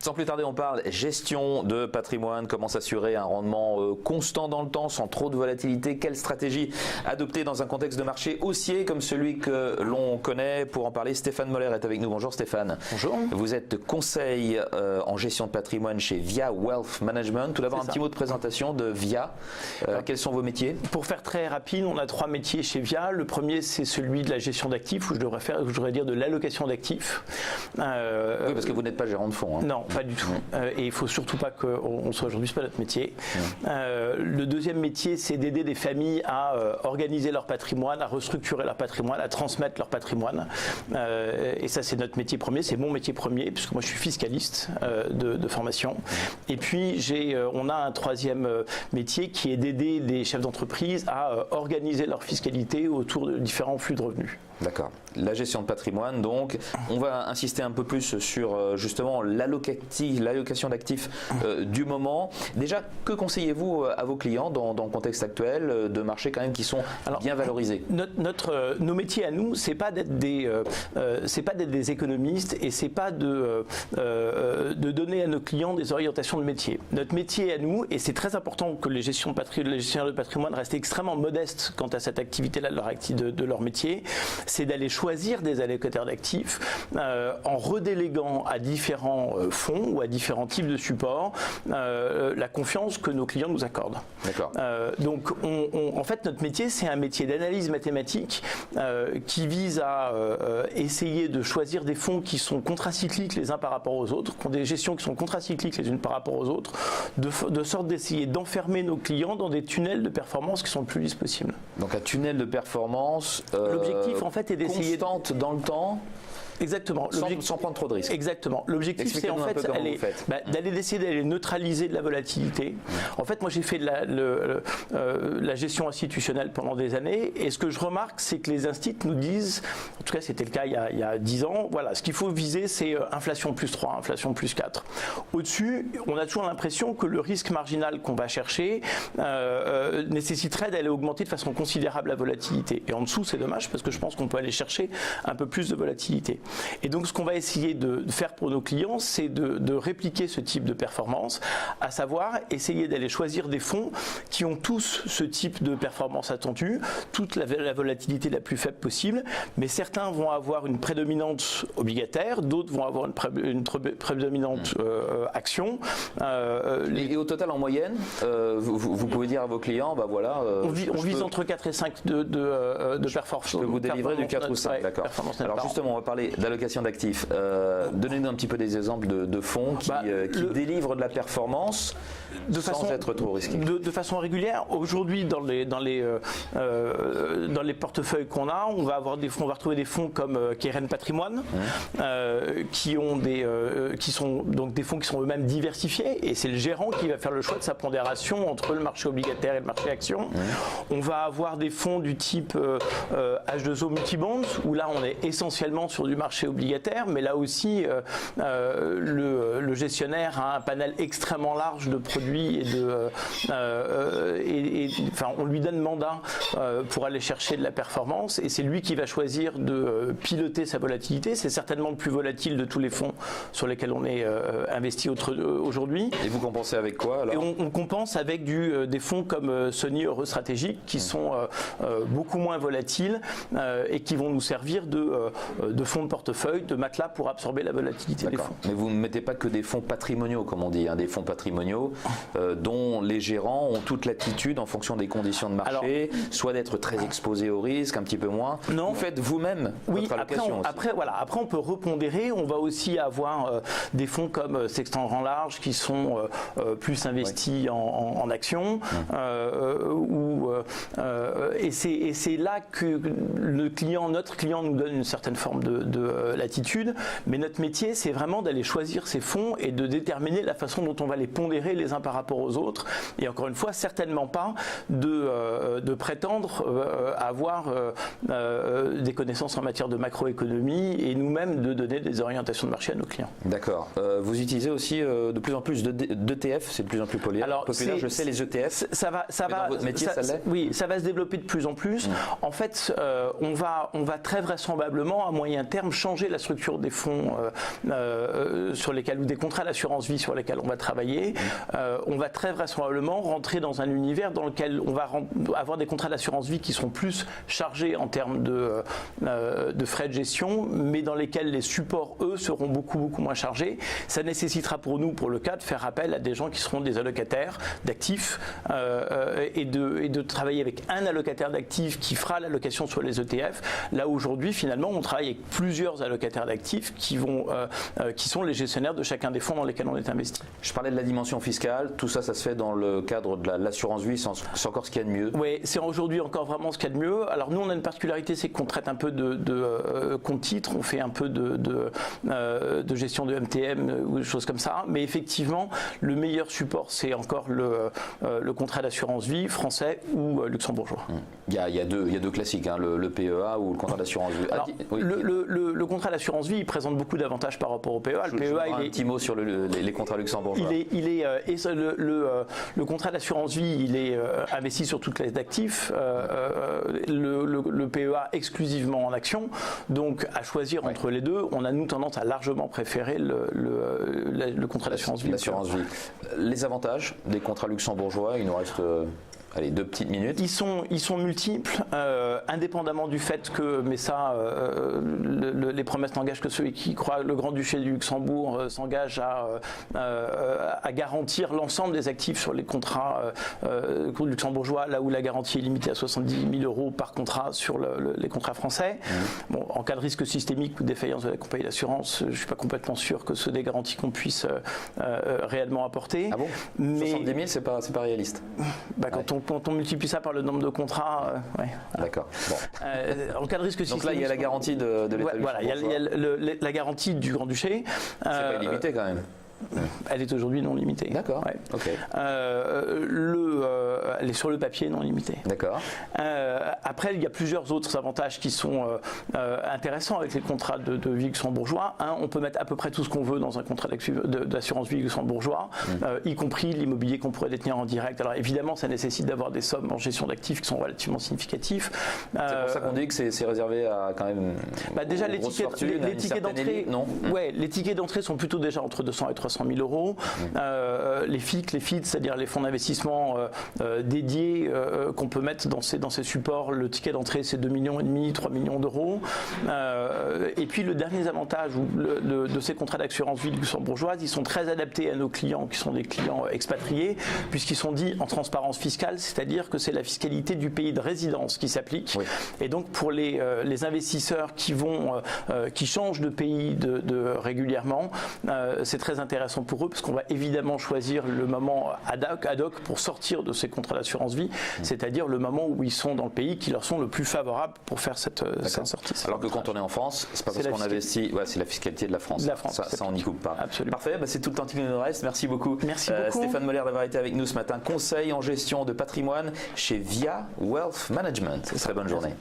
Sans plus tarder, on parle gestion de patrimoine, comment s'assurer un rendement constant dans le temps, sans trop de volatilité. Quelle stratégie adopter dans un contexte de marché haussier comme celui que l'on connaît? Pour en parler, Stéphane Moller est avec nous. Bonjour Stéphane. Bonjour. Vous êtes conseil en gestion de patrimoine chez Via Wealth Management. Tout d'abord, un petit mot de présentation de Via. Quels sont vos métiers? Pour faire très rapide, on a 3 métiers chez Via. Le premier, c'est celui de la gestion d'actifs, ou je devrais dire de l'allocation d'actifs. Oui, parce que vous n'êtes pas gérant de fonds. Hein. Non, pas du tout. Et il ne faut surtout pas qu'on soit aujourd'hui, ce n'est pas notre métier. Le deuxième métier, c'est d'aider des familles à organiser leur patrimoine, à restructurer leur patrimoine, à transmettre leur patrimoine. Et ça, c'est notre métier premier, c'est mon métier premier, puisque moi je suis fiscaliste de formation. Et puis, on a un troisième métier qui est d'aider les chefs d'entreprise à organiser leur fiscalité autour de différents flux de revenus. D'accord. La gestion de patrimoine, donc, on va insister un peu plus sur justement l'allocation d'actifs du moment. Déjà, que conseillez-vous à vos clients dans le contexte actuel de marchés quand même qui sont bien valorisés? Nos métiers à nous, c'est pas d'être des économistes et c'est pas de donner à nos clients des orientations de métier. Notre métier à nous, et c'est très important que les gestionnaires de patrimoine restent extrêmement modestes quant à cette activité-là de leur métier, c'est d'aller choisir des allocataires d'actifs en redéléguant à différents fonds ou à différents types de supports la confiance que nos clients nous accordent. D'accord. Donc, en fait, notre métier, c'est un métier d'analyse mathématique qui vise à essayer de choisir des fonds qui sont contracycliques les uns par rapport aux autres, qui ont des gestions qui sont contracycliques les unes par rapport aux autres, de sorte d'essayer d'enfermer nos clients dans des tunnels de performance qui sont le plus lisses possible. Donc, un tunnel de performance. L'objectif, en fait, est d'essayer constante dans le temps. Exactement. Sans prendre trop de risques. Exactement. L'objectif, c'est en fait d'aller neutraliser de la volatilité. En fait, moi, j'ai fait de la gestion institutionnelle pendant des années, et ce que je remarque, c'est que les instituts nous disent, en tout cas, c'était le cas il y a 10 ans, voilà, ce qu'il faut viser, c'est inflation plus 3, inflation plus 4. Au-dessus, on a toujours l'impression que le risque marginal qu'on va chercher nécessiterait d'aller augmenter de façon considérable la volatilité. Et en dessous, c'est dommage, parce que je pense qu'on peut aller chercher un peu plus de volatilité. Et donc, ce qu'on va essayer de faire pour nos clients, c'est de répliquer ce type de performance, à savoir essayer d'aller choisir des fonds qui ont tous ce type de performance attendue, toute la volatilité la plus faible possible, mais certains vont avoir une prédominante obligataire, d'autres vont avoir une prédominante action. Et au total, en moyenne, vous pouvez dire à vos clients, bah voilà… on vise entre 4 et 5 de performance. Je peux vous délivrer du 4 ou 5, d'accord. Alors justement, on va parler d'allocation d'actifs. Donnez-nous un petit peu des exemples de fonds qui délivrent de la performance sans être trop risqués. De façon régulière. Aujourd'hui, dans les portefeuilles qu'on a, on va retrouver des fonds comme Keren Patrimoine, qui sont donc des fonds qui sont eux-mêmes diversifiés, et c'est le gérant qui va faire le choix de sa pondération entre le marché obligataire et le marché action. On va avoir des fonds du type H2O Multibonds, où là on est essentiellement sur du marché obligataire, mais là aussi le gestionnaire a un panel extrêmement large de produits enfin, on lui donne mandat pour aller chercher de la performance, et c'est lui qui va choisir de piloter sa volatilité. C'est certainement le plus volatile de tous les fonds sur lesquels on est investi aujourd'hui. Et vous compensez avec quoi alors? Et on compense avec des fonds comme Sony Euro Stratégique qui sont beaucoup moins volatiles et qui vont nous servir de fonds de portefeuille, de matelas pour absorber la volatilité des fonds. Mais vous ne mettez pas que des fonds patrimoniaux, comme on dit, des fonds patrimoniaux dont les gérants ont toute latitude en fonction des conditions de marché, soit d'être très exposés au risque, un petit peu moins. Non. Vous faites vous-même votre allocation aussi. Après, on peut repondérer. On va aussi avoir des fonds comme Sextant Grand Large qui sont plus investis en actions. Et c'est là que notre client nous donne une certaine forme de latitude. Mais notre métier, c'est vraiment d'aller choisir ces fonds et de déterminer la façon dont on va les pondérer les uns uns par rapport aux autres. Et encore une fois, certainement pas de prétendre avoir des connaissances en matière de macroéconomie et nous-mêmes de donner des orientations de marché à nos clients. D'accord. Vous utilisez aussi de plus en plus d'ETF, c'est de plus en plus populaire. Je sais, les ETF. Dans votre métier, ça l'est ? Oui, ça va se développer de plus en plus. En fait, on va très vraisemblablement, à moyen terme, changer la structure des fonds sur lesquels, ou des contrats d'assurance vie sur lesquels on va travailler. On va très vraisemblablement rentrer dans un univers dans lequel on va avoir des contrats d'assurance vie qui seront plus chargés en termes de frais de gestion, mais dans lesquels les supports, eux, seront beaucoup moins chargés. Ça nécessitera pour nous, pour le cas, de faire appel à des gens qui seront des allocataires d'actifs et de travailler avec un allocataire d'actifs qui fera l'allocation sur les ETF. Là, aujourd'hui, finalement, on travaille avec plusieurs allocataires d'actifs qui sont les gestionnaires de chacun des fonds dans lesquels on est investi. Je parlais de la dimension fiscale. Tout ça, ça se fait dans le cadre de l'assurance vie. C'est encore ce qu'il y a de mieux. Oui, c'est aujourd'hui encore vraiment ce qu'il y a de mieux. Alors nous, on a une particularité, c'est qu'on traite un peu de compte titre, on fait un peu de gestion de MTM ou des choses comme ça. Mais effectivement, le meilleur support, c'est encore le contrat d'assurance vie français ou luxembourgeois. Il y a deux classiques, hein, le PEA ou le contrat d'assurance vie. Alors, le contrat d'assurance vie, il présente beaucoup d'avantages par rapport au PEA. Le PEA, un petit mot sur les contrats luxembourgeois. Le contrat d'assurance vie, il est investi sur toute classe d'actifs. Le PEA exclusivement en actions. Donc, à choisir entre les deux, on a nous tendance à largement préférer le contrat d'assurance vie. L'assurance vie. Les avantages des contrats luxembourgeois, il nous reste... Allez, 2 petites minutes. Ils sont multiples, indépendamment du fait que, mais ça, les promesses n'engagent que ceux qui croient. Le Grand-Duché du Luxembourg s'engage à garantir l'ensemble des actifs sur les contrats luxembourgeois, là où la garantie est limitée à 70 000 € par contrat sur les contrats français. Bon, en cas de risque systémique ou de défaillance de la compagnie d'assurance, je ne suis pas complètement sûr que ce soit des garanties qu'on puisse réellement apporter. Ah bon, mais 70 000, c'est pas réaliste. Quand on multiplie ça par le nombre de contrats, D'accord. Bon. En cas de risque systémique. Donc là, il y a la garantie de l'État. Voilà, il y a la garantie du Grand-Duché. C'est pas illimité quand même. Elle est aujourd'hui non limitée. D'accord. Ouais. Ok. Elle est sur le papier non limitée. D'accord. Après, il y a plusieurs autres avantages qui sont intéressants avec les contrats de vie luxembourgeois. On peut mettre à peu près tout ce qu'on veut dans un contrat d'assurance vie luxembourgeois, y compris l'immobilier qu'on pourrait détenir en direct. Alors évidemment, ça nécessite d'avoir des sommes en gestion d'actifs qui sont relativement significatifs. C'est pour ça qu'on dit que c'est réservé à quand même. Déjà, les tickets d'entrée, les tickets d'entrée sont plutôt déjà entre 200 et 300 000 €. Les FID, c'est-à-dire les fonds d'investissement dédiés qu'on peut mettre dans ces supports, le ticket d'entrée c'est 2,5 millions, 3 millions d'euros. Et puis le dernier avantage de ces contrats d'assurance vie luxembourgeoise, ils sont très adaptés à nos clients qui sont des clients expatriés, puisqu'ils sont dits en transparence fiscale, c'est-à-dire que c'est la fiscalité du pays de résidence qui s'applique. Oui. Et donc pour les investisseurs qui changent de pays régulièrement, c'est très intéressant pour eux parce qu'on va évidemment choisir le moment ad hoc pour sortir de ces contrats d'assurance vie, c'est-à-dire le moment où ils sont dans le pays qui leur sont le plus favorables pour faire cette sortie. Alors que quand on est en France, c'est pas parce qu'on investit, c'est la fiscalité de la France. Ça on n'y coupe pas. Absolument. Parfait, c'est tout le temps qui nous reste. Merci beaucoup. Merci beaucoup. Stéphane Moller d'avoir été avec nous ce matin. Conseil en gestion de patrimoine chez Via Wealth Management. Très bonne journée.